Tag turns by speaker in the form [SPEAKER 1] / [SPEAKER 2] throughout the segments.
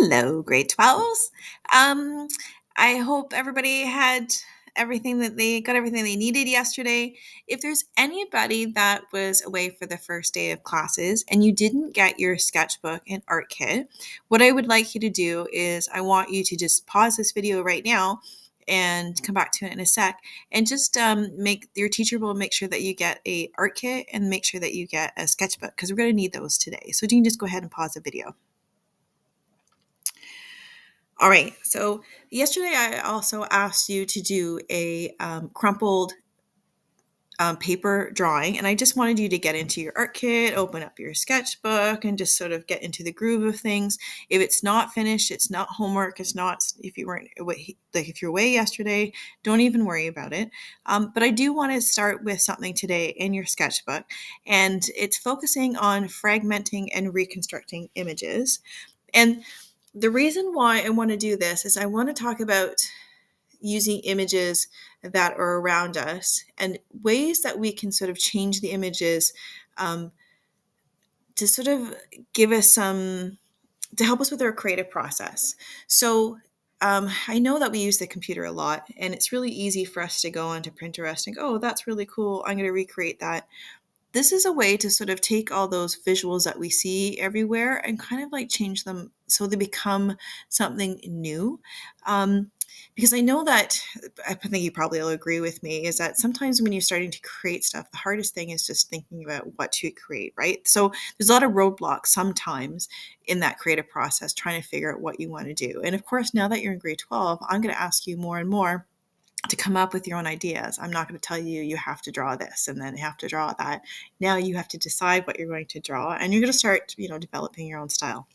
[SPEAKER 1] Hello, grade 12s. Um, I hope everybody had everything they needed yesterday. If there's anybody that was away for the first day of classes and you didn't get your sketchbook and art kit, what I would like you to do is I want you to just pause this video right now and come back to it in a sec and just make your teacher will make sure that you get a art kit and make sure that you get a sketchbook because we're going to need those today. So you can just go ahead and pause the video. All right, so yesterday I also asked you to do a crumpled paper drawing, and I just wanted you to get into your art kit, open up your sketchbook, and just sort of get into the groove of things. If it's not finished, it's not homework. It's not if you weren't like if you're away yesterday, don't even worry about it. But I do want to start with something today in your sketchbook, and it's focusing on fragmenting and reconstructing images. And the reason why I want to do this is I want to talk about using images that are around us and ways that we can sort of change the images um, to sort of give us to help us with our creative process. So I know that we use the computer a lot, and it's really easy for us to go onto Pinterest and go, oh, that's really cool. I'm going to recreate that. This is a way to sort of take all those visuals that we see everywhere and kind of like change them so they become something new. Because I know that I think you probably will agree with me is that sometimes when you're starting to create stuff, the hardest thing is just thinking about what to create, right? So there's a lot of roadblocks sometimes in that creative process trying to figure out what you want to do. And of course, now that you're in grade 12, I'm going to ask you more and more to come up with your own ideas. I'm not going to tell you you have to draw this and then you have to draw that. Now you have to decide what you're going to draw and you're going to start, developing your own style.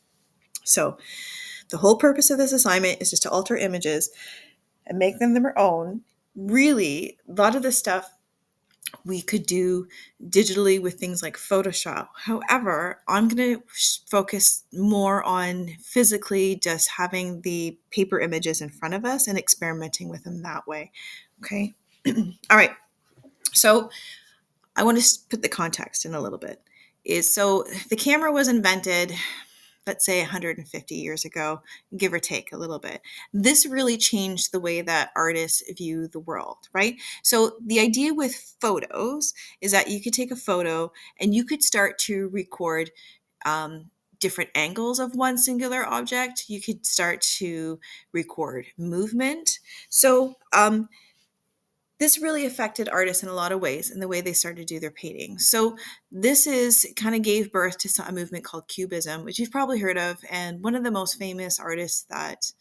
[SPEAKER 1] So the whole purpose of this assignment is just to alter images and make them their own. Really, a lot of this stuff we could do digitally with things like Photoshop. However, I'm going to focus more on physically just having the paper images in front of us and experimenting with them that way. Okay. All right. So I want to put the context in a little bit. So the camera was invented, let's say 150 years ago, give or take a little bit. This really changed the way that artists view the world, right? So the idea with photos is that you could take a photo and you could start to record different angles of one singular object. You could start to record movement. So this really affected artists in a lot of ways in the way they started to do their painting. So this is kind of gave birth to a movement called Cubism, which you've probably heard of. And one of the most famous artists that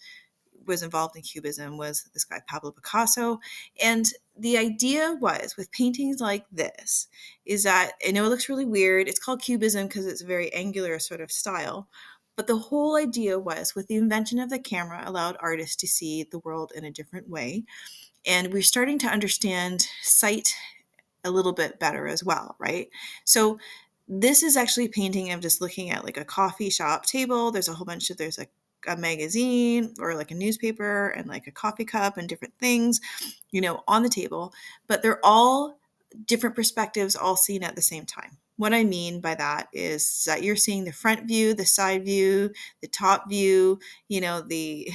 [SPEAKER 1] was involved in Cubism was this guy, Pablo Picasso. And the idea was with paintings like this is that, I know it looks really weird. It's called Cubism because it's a very angular sort of style. But the whole idea was with the invention of the camera allowed artists to see the world in a different way. And we're starting to understand sight a little bit better as well, right? So this is actually a painting of just looking at like a coffee shop table. There's a whole bunch of, there's like a magazine or like a newspaper and like a coffee cup and different things, on the table, but they're all different perspectives all seen at the same time. What I mean by that is that you're seeing the front view, the side view, the top view, the,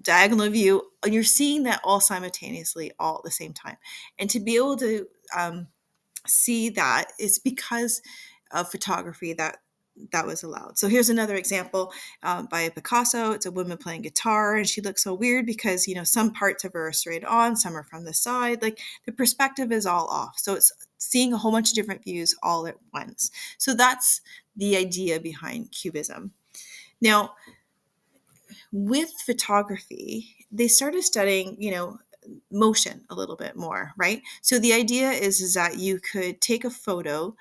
[SPEAKER 1] diagonal view, and you're seeing that all simultaneously all at the same time. And to be able to see that is because of photography that was allowed. So here's another example by Picasso. It's a woman playing guitar, and she looks so weird because some parts of her are straight on, some are from the side. Like the perspective is all off. So it's seeing a whole bunch of different views all at once. So that's the idea behind Cubism. Now, with photography, they started studying, motion a little bit more, right? So the idea is that you could take a photo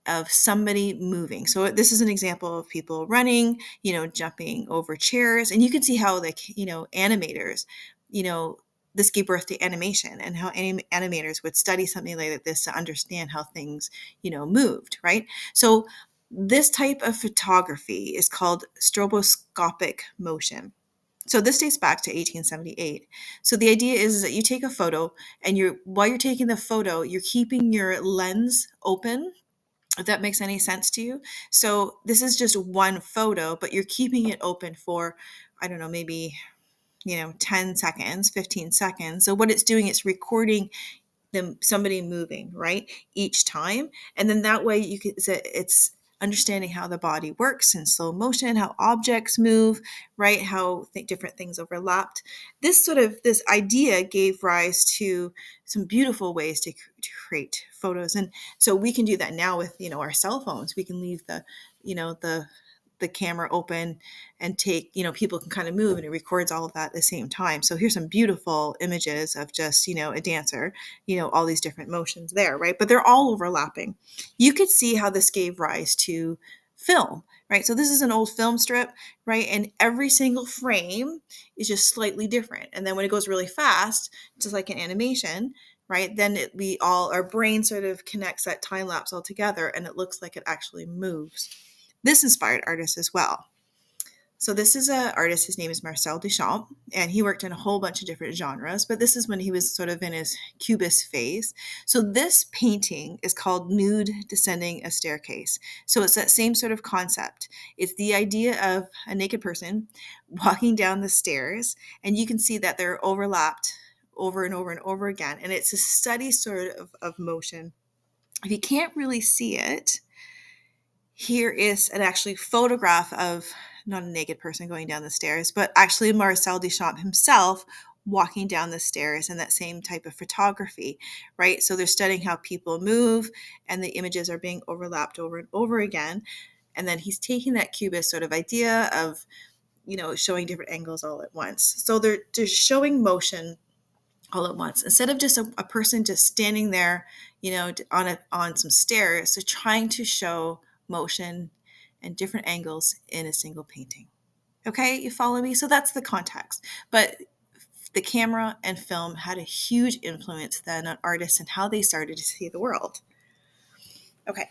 [SPEAKER 1] of somebody moving. So this is an example of people running, jumping over chairs, and you can see how animators, this gave birth to animation and how animators would study something like this to understand how things, moved, right? So this type of photography is called stroboscopic motion. So this dates back to 1878. So the idea is that you take a photo and while you're taking the photo, you're keeping your lens open if that makes any sense to you. So this is just one photo, but you're keeping it open for, I don't know, maybe, 10 seconds, 15 seconds. So what it's doing, it's recording somebody moving, right, each time. And then that way it's understanding how the body works in slow motion, how objects move, right, how different things overlapped. This idea gave rise to some beautiful ways to create photos. And so we can do that now with, our cell phones. We can leave the camera open and take, people can kind of move, and it records all of that at the same time. So here's some beautiful images of just, a dancer, all these different motions there, right? But they're all overlapping. You could see how this gave rise to film, right? So this is an old film strip, right? And every single frame is just slightly different. And then when it goes really fast, just like an animation, right? Then our brain sort of connects that time lapse all together, and it looks like it actually moves. This inspired artists as well. So this is an artist, his name is Marcel Duchamp, and he worked in a whole bunch of different genres, but this is when he was sort of in his cubist phase. So this painting is called Nude Descending a Staircase. So it's that same sort of concept. It's the idea of a naked person walking down the stairs, and you can see that they're overlapped over and over and over again, and it's a steady sort of motion. If you can't really see it, here is an actually photograph of not a naked person going down the stairs, but actually Marcel Duchamp himself walking down the stairs in that same type of photography, right? So they're studying how people move, and the images are being overlapped over and over again. And then he's taking that cubist sort of idea of, showing different angles all at once. So they're showing motion all at once instead of just a person just standing there, on some stairs. So trying to show motion and different angles in a single painting. Okay, you follow me? So that's the context. But the camera and film had a huge influence then on artists and how they started to see the world. Okay,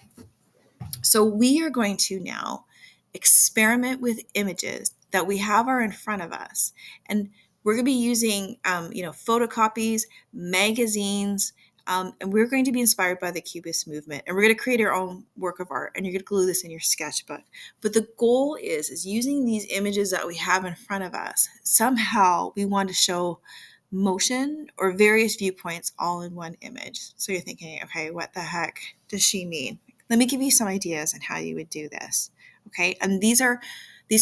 [SPEAKER 1] so we are going to now experiment with images that we have are in front of us. And we're going to be using, photocopies, magazines, and we're going to be inspired by the Cubist movement. And we're going to create our own work of art, and you're going to glue this in your sketchbook. But the goal is using these images that we have in front of us. Somehow we want to show motion or various viewpoints all in one image. So you're thinking, okay, what the heck does she mean? Let me give you some ideas on how you would do this. Okay, and these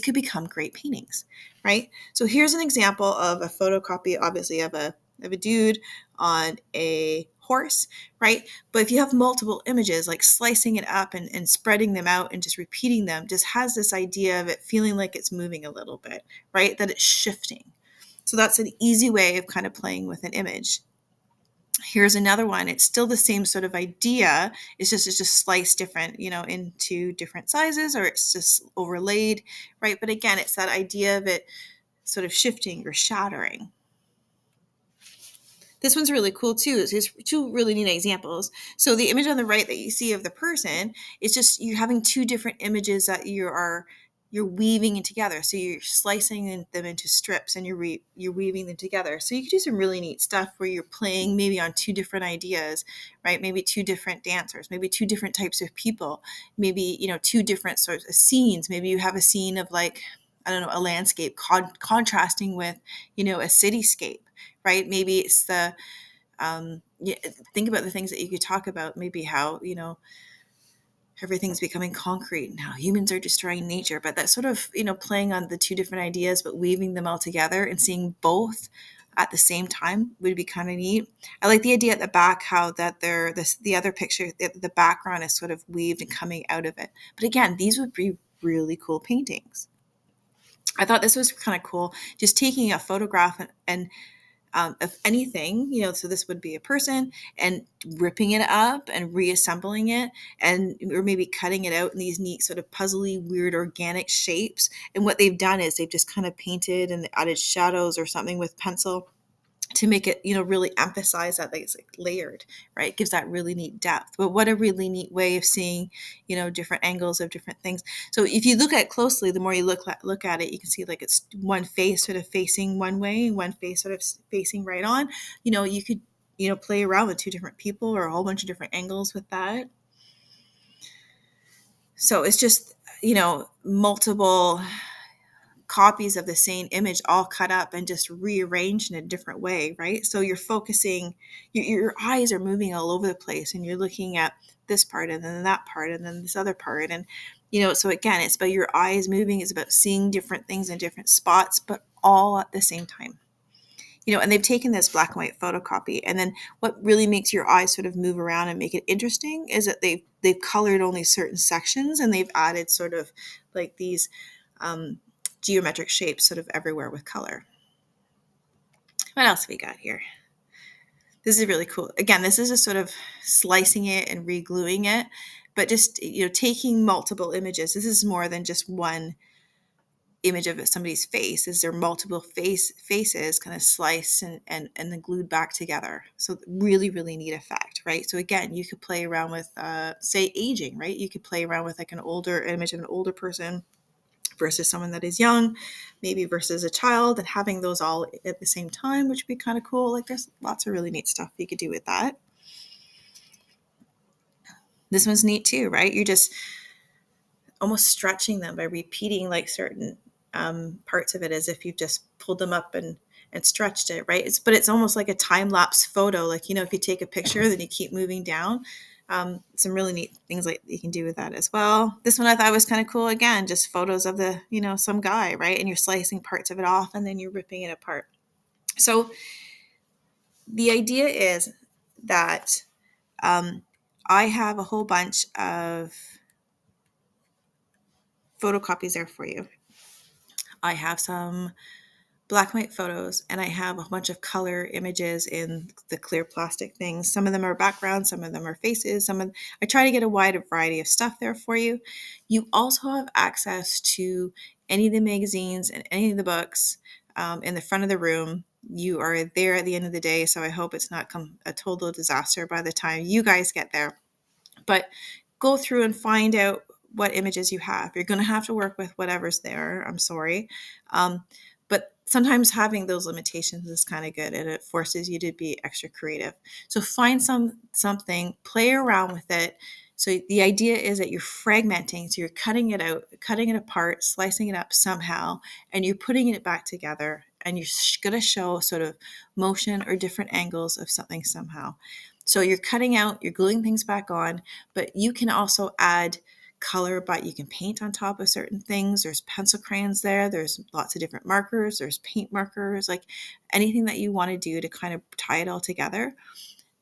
[SPEAKER 1] could become great paintings, right? So here's an example of a photocopy, obviously, of a dude on a horse, right? But if you have multiple images, like slicing it up and spreading them out and just repeating them, just has this idea of it feeling like it's moving a little bit, right? That it's shifting. So that's an easy way of kind of playing with an image. Here's another one. It's still the same sort of idea. It's just sliced different, into different sizes, or it's just overlaid, right? But again, it's that idea of it sort of shifting or shattering. This one's really cool too. There's two really neat examples. So the image on the right that you see of the person, it's just you're having two different images that you're weaving in together. So you're slicing them into strips, and you're weaving them together. So you can do some really neat stuff where you're playing maybe on two different ideas, right? Maybe two different dancers, maybe two different types of people, maybe, two different sorts of scenes. Maybe you have a scene of, like, I don't know, a landscape contrasting with, a cityscape, right? Maybe it's think about the things that you could talk about, maybe how, everything's becoming concrete and how humans are destroying nature, but that sort of, playing on the two different ideas, but weaving them all together and seeing both at the same time would be kind of neat. I like the idea at the back, how that the other picture, the background is sort of weaved and coming out of it. But again, these would be really cool paintings. I thought this was kind of cool, just taking a photograph and of anything, so this would be a person, and ripping it up and reassembling it, or maybe cutting it out in these neat sort of puzzly, weird, organic shapes. And what they've done is they've just kind of painted and added shadows or something with pencil to make it, really emphasize that it's like layered, right? It gives that really neat depth. But what a really neat way of seeing, different angles of different things. So if you look at it closely, the more you look at it, you can see like it's one face sort of facing one way, one face sort of facing right on. You could, play around with two different people or a whole bunch of different angles with that. So it's just, multiple copies of the same image all cut up and just rearranged in a different way, right? So you're focusing, your eyes are moving all over the place and you're looking at this part and then that part and then this other part. And, so again, it's about your eyes moving, it's about seeing different things in different spots, but all at the same time. And they've taken this black and white photocopy, and then what really makes your eyes sort of move around and make it interesting is that they've colored only certain sections, and they've added sort of like these um, geometric shapes sort of everywhere with color. What else have we got here? This is really cool. Again, this is just sort of slicing it and re-gluing it, but just taking multiple images. This is more than just one image of somebody's face. Is there multiple faces kind of sliced and then glued back together? So really, really neat effect, right? So again, you could play around with say aging, right? You could play around with like an older image of an older person versus someone that is young, maybe versus a child, and having those all at the same time, which would be kind of cool. Like there's lots of really neat stuff you could do with that. This one's neat too, right? You're just almost stretching them by repeating like certain parts of it as if you've just pulled them up and stretched it, right? But it's almost like a time lapse photo. Like, if you take a picture, then you keep moving down. Some really neat things like you can do with that as well. This one I thought was kind of cool. Again, just photos of the, some guy, right? And you're slicing parts of it off and then you're ripping it apart. So the idea is that I have a whole bunch of photocopies there for you. I have some black and white photos, and I have a bunch of color images in the clear plastic things. Some of them are backgrounds, some of them are faces. I try to get a wide variety of stuff there for you. You also have access to any of the magazines and any of the books in the front of the room. You are there at the end of the day, so I hope it's not a total disaster by the time you guys get there. But go through and find out what images you have. You're going to have to work with whatever's there. I'm sorry. But sometimes having those limitations is kind of good, and it forces you to be extra creative. So find something, play around with it. So the idea is that you're fragmenting. So you're cutting it out, cutting it apart, slicing it up somehow, and you're putting it back together. And you're going to show sort of motion or different angles of something somehow. So you're cutting out, you're gluing things back on, but you can also add color, but you can paint on top of certain things. There's pencil crayons there. There's lots of different markers. There's paint markers, like anything that you want to do to kind of tie it all together.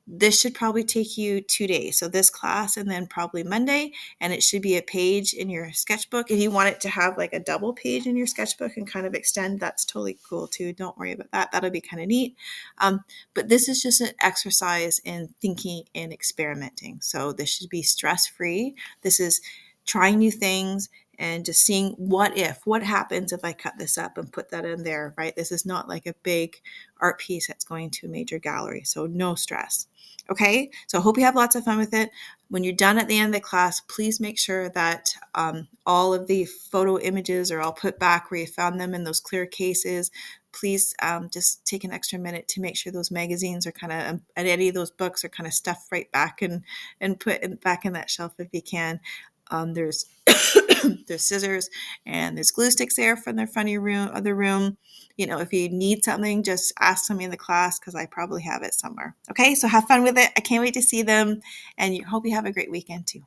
[SPEAKER 1] This should probably take you 2 days. So this class and then probably Monday, and it should be a page in your sketchbook. If you want it to have like a double page in your sketchbook and kind of extend, that's totally cool too. Don't worry about that. That'll be kind of neat. But this is just an exercise in thinking and experimenting. So this should be stress-free. This is trying new things and just seeing what happens if I cut this up and put that in there, right? This is not like a big art piece that's going to a major gallery. So no stress. Okay, so I hope you have lots of fun with it. When you're done at the end of the class, please make sure that all of the photo images are all put back where you found them in those clear cases. Please just take an extra minute to make sure those magazines are kind of, and any of those books are kind of stuffed right back and put back in that shelf if you can. There's there's scissors and there's glue sticks there from the front of your other room. If you need something, just ask somebody in the class because I probably have it somewhere. Okay, so have fun with it. I can't wait to see them, and hope you have a great weekend too.